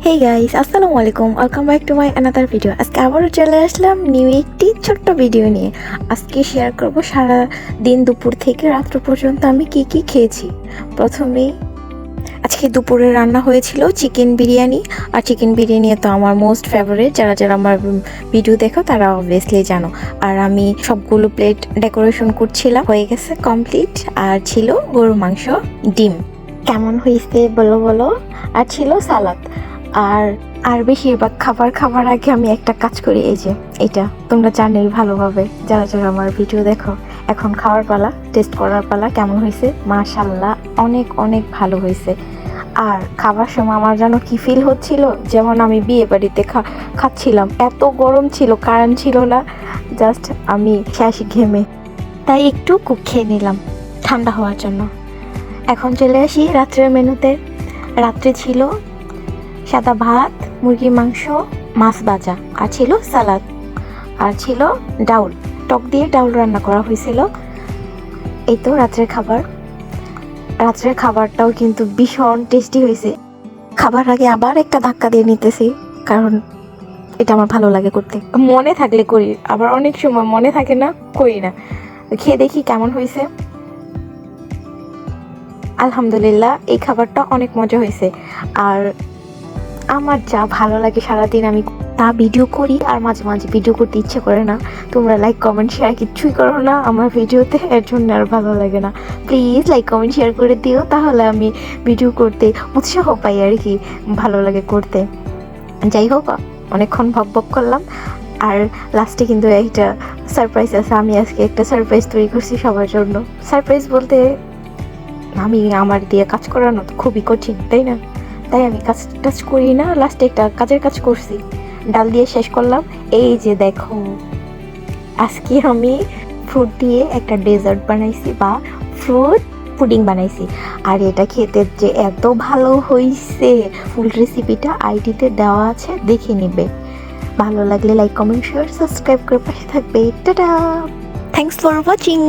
Hey guys, আসসালামু আলাইকুম, welcome back to my another video. আজকে আবারও চলে আসলাম নিউ একটি ছোট্ট ভিডিও নিয়ে। আজকে শেয়ার করব সারা দিন দুপুর থেকে রাত্র পর্যন্ত আমি কি কি খেয়েছি। প্রথমেই আজকে দুপুরে রান্না হয়েছিল চিকেন বিরিয়ানি। আর চিকেন বিরিয়ানি তো আমার মোস্ট ফেভারিট, যারা যারা আমার ভিডিও দেখো তারা অবভিয়াসলি জানো। আর আমি সবগুলো প্লেট ডেকোরেশন করছিলাম, হয়ে গেছে কমপ্লিট। আর ছিল গরুর মাংস, ডিম। কেমন হয়েছে বলো বলো। আর ছিল সালাদ। আর বেশিরভাগ খাবার আগে আমি একটা কাজ করি, এই যে এটা তোমরা জানোই ভালোভাবে যারা যারা আমার ভিডিও দেখো। এখন খাওয়ার পালা, টেস্ট করার পালা। কেমন হয়েছে? মাশাআল্লাহ, অনেক অনেক ভালো হয়েছে। আর খাবার সময় আমার যেন কি ফিল হচ্ছিল, যেমন আমি বিয়ে বাড়িতে খাচ্ছিলাম। এত গরম ছিল, কারেন্ট ছিল না, জাস্ট আমি শেষ ঘেমে, তাই একটু কুক খেয়ে নিলাম ঠান্ডা হওয়ার জন্য। এখন চলে আসি রাত্রের মেনুতে। রাত্রে ছিল সাদা ভাত, মুরগির মাংস, মাছ ভাজা, আর ছিল সালাদ, আর ছিল ডাউল। টক দিয়ে ডাউল রান্না করা হয়েছিল। এই তো রাত্রের খাবার। রাত্রের খাবারটাও কিন্তু ভীষণ টেস্টি হয়েছে। খাবার আগে আবার একটা ধাক্কা দিয়ে নিতেছি, কারণ এটা আমার ভালো লাগে করতে। মনে থাকলে করি, আবার অনেক সময় মনে থাকে না, করি না। খেয়ে দেখি কেমন হয়েছে। আলহামদুলিল্লাহ, এই খাবারটা অনেক মজা হয়েছে। আর আমার যা ভালো লাগে সারাদিন আমি তা ভিডিও করি, আর মাঝে মাঝে ভিডিও করতে ইচ্ছে করে না। তোমরা লাইক কমেন্ট শেয়ার কিচ্ছুই করো না আমার ভিডিওতে, এর জন্য আর ভালো লাগে না। প্লিজ লাইক কমেন্ট শেয়ার করে দিও, তাহলে আমি ভিডিও করতে উৎসাহ পাই আর কি, ভালো লাগে করতে। যাই হোক, অনেকক্ষণ ভক করলাম। আর লাস্টে কিন্তু একটা সারপ্রাইজ আছে। আমি আজকে একটা সারপ্রাইজ তৈরি করছি সবার জন্য। সারপ্রাইজ বলতে, আমি আমার দিয়ে কাজ করানো তো খুবই কঠিন, তাই না? তাই আমি কাজ করি না, লাস্টে একটা কাজের কাজ করছি, ডাল দিয়ে শেষ করলাম। এই যে দেখো, আজকে আমি ফ্রুট দিয়ে একটা ডেজার্ট বানাইছি, বা ফ্রুট পুডিং বানাইছি। আর এটা খেতে যে এত ভালো হয়েছে, ফুল রেসিপিটা আইডিতে দেওয়া আছে, দেখে নিবে। ভালো লাগলে লাইক কমেন্ট শেয়ার সাবস্ক্রাইব করে পাশে থাকবে। Tata, thanks for watching.